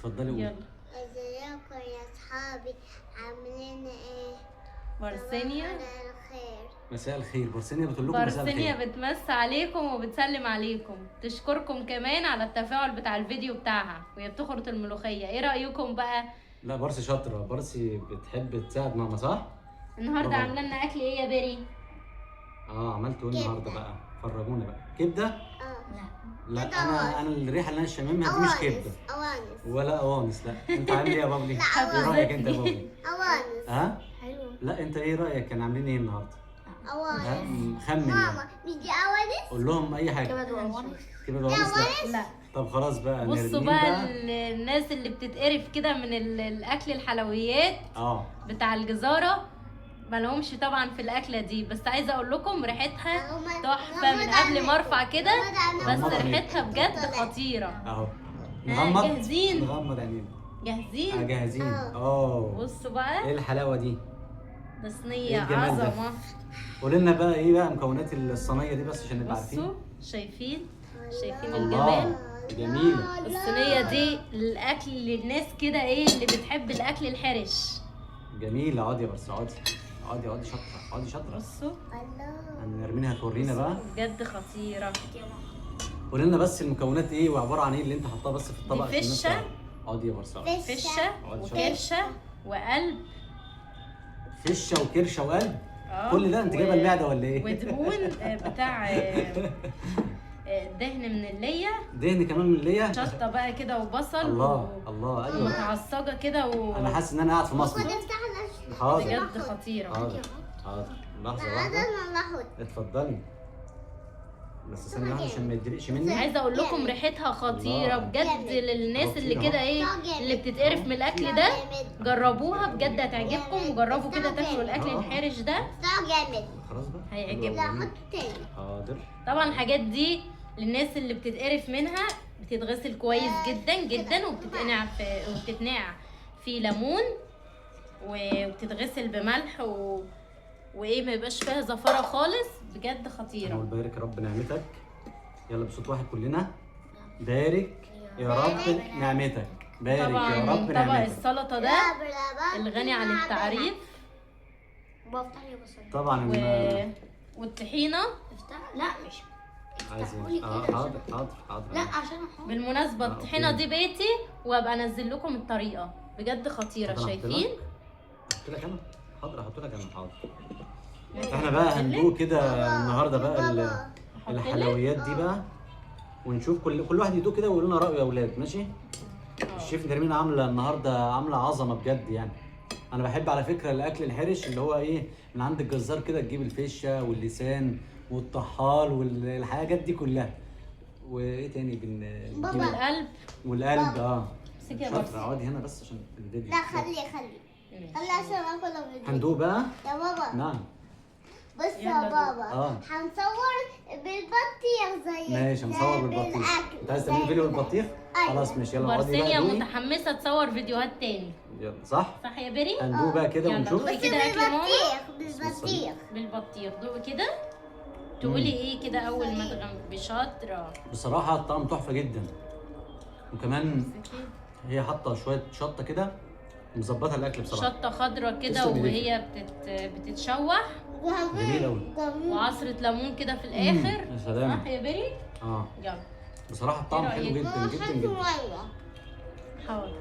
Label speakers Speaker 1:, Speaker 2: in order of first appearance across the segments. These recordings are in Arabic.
Speaker 1: اتفضلي قولي.
Speaker 2: يلا.
Speaker 3: ازيكم يا اصحابي، عاملين ايه؟
Speaker 2: بارسينيا.
Speaker 3: صباح الخير.
Speaker 1: مساء الخير. بارسينيا بتقول لكم مساء
Speaker 2: بارسينيا
Speaker 1: الخير.
Speaker 2: بتمسي عليكم وبتسلم عليكم، تشكركم كمان على التفاعل بتاع الفيديو بتاعها وهي بتخرط الملوخيه. ايه رايكم بقى؟
Speaker 1: لا بارسي شاطره، بارسي بتحب تساعد ماما صح؟
Speaker 2: النهارده
Speaker 1: برافو.
Speaker 2: عامله لنا اكل ايه يا بيري؟
Speaker 1: عملتوا ايه النهارده
Speaker 3: كبدة.
Speaker 1: فرجونا بقى. كبده؟ لا
Speaker 3: كده
Speaker 1: انا الريحه اللي انا شاممها دي مش كبده
Speaker 3: اوانس.
Speaker 1: ولا قوانص. لا انت عامل ايه يا بابلي؟
Speaker 3: لا،
Speaker 1: ايه رايك انت يا بابلي؟
Speaker 3: اوانس.
Speaker 1: ها؟
Speaker 3: حلو.
Speaker 1: لا انت ايه رايك؟ كانوا عاملين ايه النهارده؟ ها؟
Speaker 3: اوانس.
Speaker 1: خمن
Speaker 3: ماما
Speaker 1: يعني.
Speaker 3: مش دي اوانس؟
Speaker 1: قول لهم اي حاجه.
Speaker 3: كبد واوانس.
Speaker 1: كبده وقوانص لا.
Speaker 2: لا.
Speaker 1: طب خلاص بقى
Speaker 2: بصوا
Speaker 1: نرمين
Speaker 2: بقى الناس اللي بتتقرف كده من الاكل الحلويات بتاع الجزاره مالهمش طبعا في الاكله دي، بس عايزه اقول لكم ريحتها تحفه من قبل ما ارفع كده، بس ريحتها بجد خطيره.
Speaker 1: اهو.
Speaker 2: جاهزين؟
Speaker 1: نغمض عينينا.
Speaker 2: جاهزين؟
Speaker 1: جاهزين.
Speaker 2: بصوا بقى
Speaker 1: ايه الحلاوه دي؟
Speaker 2: ده
Speaker 1: إيه
Speaker 2: صينيه
Speaker 1: الجمال ده؟
Speaker 2: عظمه.
Speaker 1: قول لنا بقى ايه بقى مكونات الصينيه دي بس عشان نبقى عارفين.
Speaker 2: بصوا شايفين
Speaker 1: الله
Speaker 2: الجمال؟
Speaker 1: جميله.
Speaker 2: الصينيه دي للاكل للناس كده ايه اللي بتحب الاكل الحرش.
Speaker 1: جميله. اقعدي بس اقعدي شاطره. اقعدي شاطره.
Speaker 2: بصوا
Speaker 1: نرمين هتورينا بقى.
Speaker 2: بجد خطيره.
Speaker 1: قول لنا بس المكونات ايه وعباره عن ايه اللي انت حطاها بس في الطبق
Speaker 2: دي
Speaker 1: عشان الناس
Speaker 2: فشة.
Speaker 1: تعرف. اقعدي يا برصه.
Speaker 2: فشه
Speaker 1: اقعدي شاطرة.
Speaker 2: وكرشه وقلب.
Speaker 1: فشه وكرشه وقلب.
Speaker 2: اه
Speaker 1: كل ده انت جايبه المعده ولا ايه؟
Speaker 2: ودهون بتاع دهن من اللية،
Speaker 1: دهن كمان من اللي
Speaker 2: شطه بقى كده وبصل
Speaker 1: الله الله ايوه.
Speaker 2: ومتعصجه كده
Speaker 1: انا حاسس ان انا قاعد في مصر. حاضر
Speaker 2: بجد خطيره.
Speaker 1: حاضر لحظه واحده. اتفضلي بس ثانيه واحده عشان ما يتدلقش مني.
Speaker 2: عايزه اقول لكم ريحتها خطيره
Speaker 1: الله.
Speaker 2: بجد للناس اللي
Speaker 1: خطيرة.
Speaker 2: كده ايه اللي بتتقرف من الاكل ده، جربوها بجد هتعجبكم، وجربوا كده تاكلوا الاكل الحرش ده
Speaker 3: جامد.
Speaker 1: خلاص بقى
Speaker 2: هيعجبكم.
Speaker 3: لا حط تاني.
Speaker 1: حاضر.
Speaker 2: طبعا الحاجات دي للناس اللي بتتقرف منها بتتغسل كويس جدا جدا وبتتنقع في ليمون وبتتغسل بملح وايه ما يبقاش فيها زفاره خالص، بجد خطيره.
Speaker 1: بارك يا رب نعمتك. يلا بصوت واحد كلنا. بارك يا رب نعمتك. بارك
Speaker 2: طبعا
Speaker 1: يا رب
Speaker 2: طبق
Speaker 1: نعمتك.
Speaker 2: السلطه ده الغني عن التعريف.
Speaker 1: طبعا
Speaker 2: والطحينه.
Speaker 3: لا مش
Speaker 1: عايز ايه؟ حاضر.
Speaker 3: لا عشان احط.
Speaker 2: بالمناسبه الطحينه
Speaker 1: أوكي.
Speaker 2: دي بيتي وابقى انزل لكم الطريقه، بجد خطيره.
Speaker 1: طب أنا
Speaker 2: شايفين؟
Speaker 1: احط لك انا. حاضر احط لك انا. حاضر. احنا بقى هندوق كده النهارده بقى الحلويات دي بقى، ونشوف كل واحد يدوق كده ويقول لنا رايه يا اولاد. ماشي؟ الشيف نرمين عامله النهارده عظمه بجد يعني. انا بحب على فكره الاكل الحرش اللي هو ايه من عند الجزار كده، تجيب الفشه واللسان والطحال والحاجات دي كلها. وايه تاني
Speaker 2: نجيب القلب
Speaker 1: والقلب.
Speaker 2: امسكي يا
Speaker 1: شاطرة.
Speaker 2: بابا.
Speaker 1: اقعدي هنا بس عشان الفيديو.
Speaker 3: لا خلي عشان اكل الفيديو.
Speaker 1: هندوق بقى.
Speaker 3: يا بابا
Speaker 1: نعم.
Speaker 3: بص
Speaker 2: يلا
Speaker 3: يا بابا.
Speaker 1: دوق.
Speaker 3: هنصور بالبطيخ زي
Speaker 1: ماشي هنصور بالبطيخ.
Speaker 3: بالأكل.
Speaker 1: انت عايز تعملي فيديو بالبطيخ؟
Speaker 3: أيوة.
Speaker 1: خلاص ماشي يلا اقعدي بقى
Speaker 2: بارسينيا
Speaker 1: دوقي.
Speaker 2: متحمسه تصور فيديوهات تاني.
Speaker 1: يلا صح؟
Speaker 2: صح يا بيري؟
Speaker 1: هندوق بقى كده
Speaker 2: يلا
Speaker 1: ونشوف.
Speaker 2: دوقي
Speaker 3: بس
Speaker 2: كده اكل ماما
Speaker 3: بالبطيخ.
Speaker 2: بالبطيخ. دوقي كده تقولي ايه كده اول ما بشاطره.
Speaker 1: بصراحه الطعم تحفه جدا، وكمان هي حاطه شويه شطه كده مظبطه الاكل بصراحه.
Speaker 2: شطه خضرا كده
Speaker 1: تسلم
Speaker 2: وهي بتتشوح،
Speaker 1: جميل قوي.
Speaker 2: وعصره ليمون كده في الاخر.
Speaker 1: يا سلام.
Speaker 2: صح يا بيري؟ يلا
Speaker 1: بصراحه الطعم
Speaker 2: إيه
Speaker 1: حلو
Speaker 2: رأيك؟
Speaker 1: جدا جدا جدا.
Speaker 2: حاضر.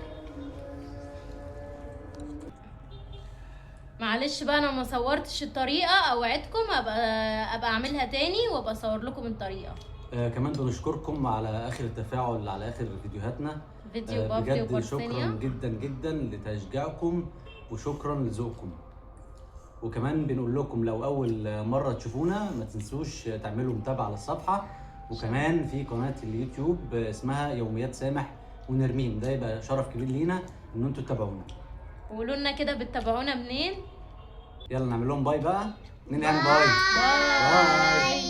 Speaker 2: معلش بقى انا ما صورتش الطريقه، اوعدكم ابقى اعملها تاني وابقى اصور لكم الطريقه.
Speaker 1: كمان بنشكركم على اخر التفاعل على اخر فيديوهاتنا.
Speaker 2: فيديو بابلي
Speaker 1: بجد
Speaker 2: وبارسينيا.
Speaker 1: شكرا جدا جدا لتشجيعكم وشكرا لذوقكم. وكمان بنقول لكم لو اول مره تشوفونا ما تنسوش تعملوا متابعه للصفحه، وكمان في قناه اليوتيوب اسمها يوميات سامح ونرمين. ده يبقى شرف كبير لينا ان انتوا تتابعونا.
Speaker 2: وقولوا لنا كده بتتابعونا منين.
Speaker 1: يلا نعمل لهم باي بقى. نعمل باي.
Speaker 2: باي.
Speaker 1: باي.